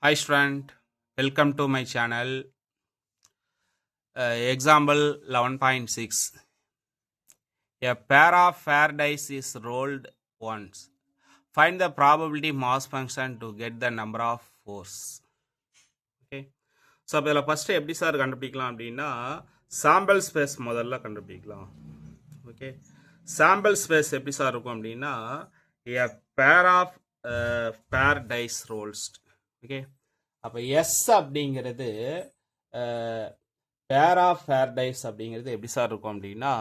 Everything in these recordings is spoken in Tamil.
Hi student, welcome to my channel. Example 11.6. A pair of fair dice is rolled once. Find the probability mass function to get the number of fours. Okay. So அப்போ இதில் ஃபஸ்ட்டு எப்படி சார் கண்டுபிடிக்கலாம் அப்படின்னா சாம்பிள் ஸ்பேஸ் முதல்ல கண்டுபிடிக்கலாம். ஓகே, சாம்பிள் ஸ்பேஸ் எப்படி சார் இருக்கும் அப்படின்னா a pair of pair dice rolls. Okay, அப்போ எஸ் அப்படிங்கிறது pair of fair dice அப்படிங்கிறது எப்படி சார் இருக்கும் அப்படின்னா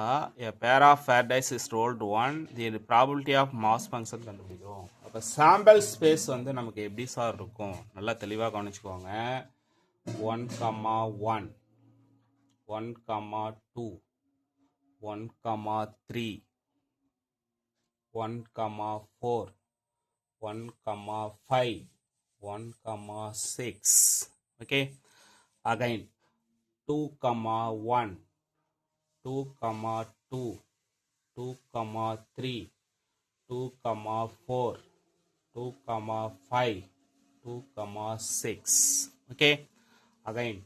a pair of fair dice is rolled one, the probability of mass function கண்டுபிடிக்கிறோம். அப்போ சாம்பிள் ஸ்பேஸ் வந்து நமக்கு எப்படி சார் இருக்கும் நல்லா தெளிவாக கவனிச்சுக்கோங்க. 1, 1, 1, 2, 1, 3, 1, 4, 1, 5, 1, 6. Okay, again 2, 1, 2, 2, 2, 3, 2, 4, 2, 5, 2, 6. Okay, again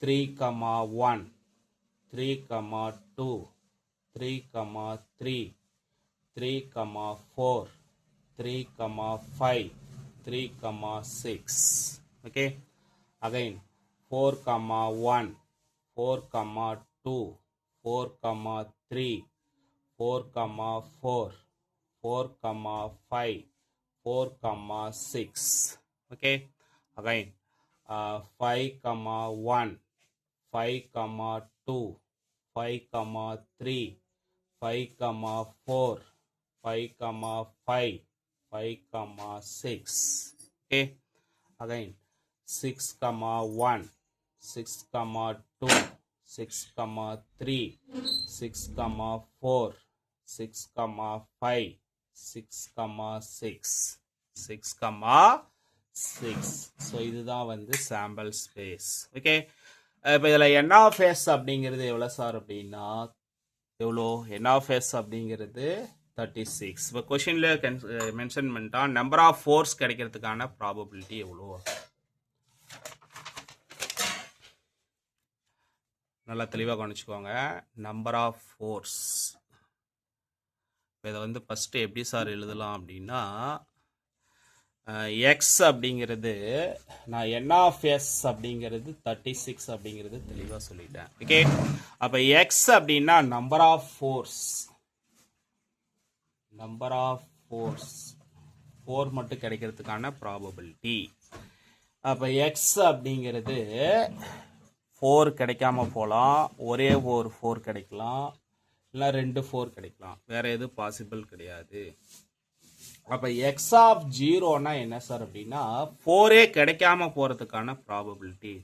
3, 1, 3, 2, 3, 3, 3, 4, 3, 5, 3, 6. Okay, again 4, 1, 4, 2, 4, 3, 4, 4, 4, 5, 4, 6. Okay, again 5, 1, 5, 2, 5, 3, 5, 4, 5, 5, 5, 6. Okay, again 6, 1, 6, 2, 6, 3, 6, 4, 6, 5, 6, 6, 6. So இதுதான் வந்து சாம்பிள் ஸ்பேஸ். ஓகே, இப்போ இதில் என் ஆஃப் எஸ் அப்படிங்கிறது எவ்வளோ சார் அப்படின்னா எவ்வளோ என் ஆஃப் எஸ் அப்படிங்கிறது 36. இப்போ கொஷினில் மென்ஷன் பண்ணிட்டா நம்பர் ஆஃப் ஃபோர்ஸ் கிடைக்கிறதுக்கான ப்ராபபிலிட்டி எவ்வளோ. நல்லா தெளிவாக கவனிச்சுக்கோங்க. நம்பர் ஆஃப் ஃபோர்ஸ் இப்போ இதை வந்து ஃபஸ்ட்டு எப்படி சார் எழுதலாம் அப்படின்னா எக்ஸ் அப்படிங்கிறது நான் என் ஆஃப் எஸ் அப்படிங்கிறது 36 அப்படிங்கிறது தெளிவாக சொல்லிட்டேன். ஓகே, அப்போ எக்ஸ் அப்படின்னா number of force, number of force 4 மட்டும் கிடைக்கிறதுக்கான ப்ராபபிலிட்டி. அப்போ எக்ஸ் அப்படிங்கிறது 4 கிடைக்காம போகலாம், ஒரே ஒரு 4 கிடைக்கலாம், இல்லை 2 4 கிடைக்கலாம், வேற எதுவும் பாசிபிள் கிடையாது. அப்போ எக்ஸ் ஆஃப் ஜீரோனா என்ன சார் அப்படின்னா 4ஏ கிடைக்காம போகிறதுக்கான ப்ராபபிலிட்டி.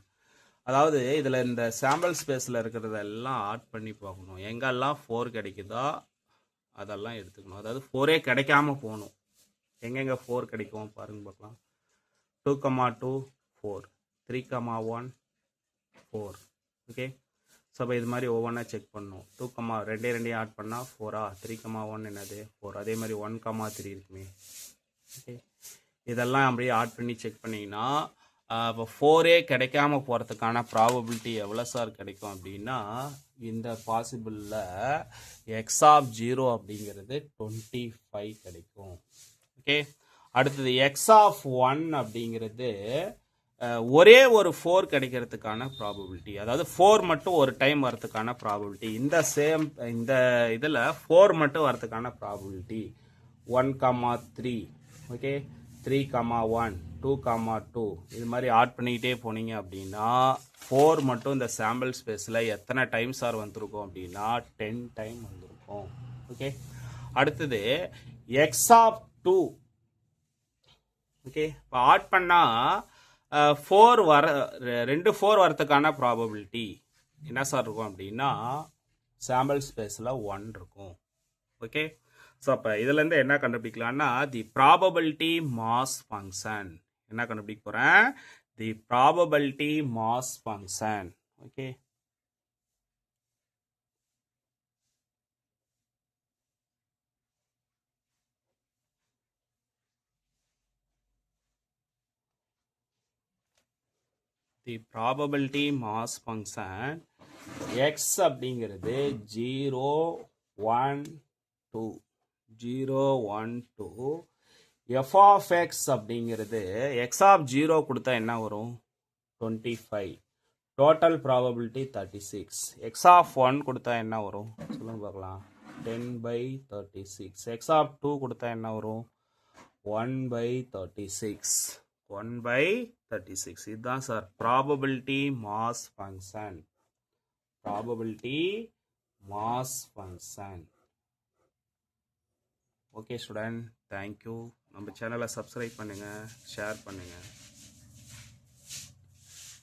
அதாவது இதில் இந்த சாம்பிள் ஸ்பேஸில் இருக்கிறதெல்லாம் ஆட் பண்ணி பார்க்கணும். எங்கெல்லாம் 4 கிடைக்குதோ அதெல்லாம் எடுத்துக்கணும். அதாவது 4ஏ கிடைக்காம போகணும். எங்கெங்கே 4 கிடைக்கும் பாருங்க பார்க்கலாம். 2, 2, 4, 3, 1, 4. ஓகே, ஸோ அப்போ இது மாதிரி ஒவ்வொன்றா செக் பண்ணணும். 2, ரெண்டையும் ஆட் பண்ணால் 4, 3, 1 என்னது 4. அதே மாதிரி 1, 3 இருக்குமே. ஓகே, இதெல்லாம் அப்படியே ஆட் பண்ணி செக் பண்ணிங்கன்னா இப்போ 4ஏ கிடைக்காம போகிறதுக்கான ப்ராபபிலிட்டி எவ்வளோ சார் கிடைக்கும் அப்படின்னா இந்த பாசிபிளில் எக்ஸ் ஆஃப் ஜீரோ அப்படிங்கிறது 25 கிடைக்கும். ஓகே, அடுத்தது எக்ஸ் ஆஃப் 1 அப்படிங்கிறது ஒரே ஒரு 4 கிடைக்கிறதுக்கான ப்ராபபிலிட்டி. அதாவது 4 மட்டும் ஒரு டைம் வரதுக்கான ப்ராபபிலிட்டி. இந்த இதில் 4 மட்டும் வரதுக்கான ப்ராபபிலிட்டி 1, 3. ஓகே, 3, 1, 2, 2 இது மாதிரி ஆட் பண்ணிக்கிட்டே போனீங்க அப்படின்னா 4 மட்டும் இந்த சாம்பிள் ஸ்பேஸில் எத்தனை டைம் சார் வந்திருக்கும் அப்படின்னா 10 டைம் வந்திருக்கும். ஓகே, அடுத்தது எக்ஸ் ஆஃப் 2. ஓகே, இப்போ ஆட் பண்ணால் 4 வர 2 4 வரதுக்கான ப்ராபபிலிட்டி என்ன சார் இருக்கும் அப்படின்னா சாம்பிள் ஸ்பேஸில் 1 இருக்கும். ஓகே, ஸோ அப்போ இதுலேருந்து என்ன கண்டுபிடிக்கலாம்னா தி ப்ராபபிலிட்டி மாஸ் ஃபங்க்ஷன் என்ன கண்டுபிடிக்க போகிறேன், தி ப்ராபபிலிட்டி மாஸ் ஃபங்க்ஷன். ஓகே, தி ப்ராபபிலிட்டி மாஸ் ஃபங்க்ஷன் எக்ஸ் அப்படிங்கிறது 0 1 2 0 1 2 எஃப் ஆஃப் எக்ஸ் அப்படிங்கிறது எக்ஸ் ஆஃப் 0 கொடுத்தா என்ன வரும் 25 டோட்டல் ப்ராபபிலிட்டி 36 எக்ஸ் ஆஃப் 1 கொடுத்தா என்ன வரும் சொல்லுங்க பார்க்கலாம் 10/36 எக்ஸ் ஆஃப் 2 கொடுத்தா என்ன வரும் 1/36 1/36 இதுதான் sir probability mass function probability mass function okay student thank you நம்ம சேனலை சப்ஸ்கிரைப் பண்ணுங்கள் ஷேர் பண்ணுங்கள்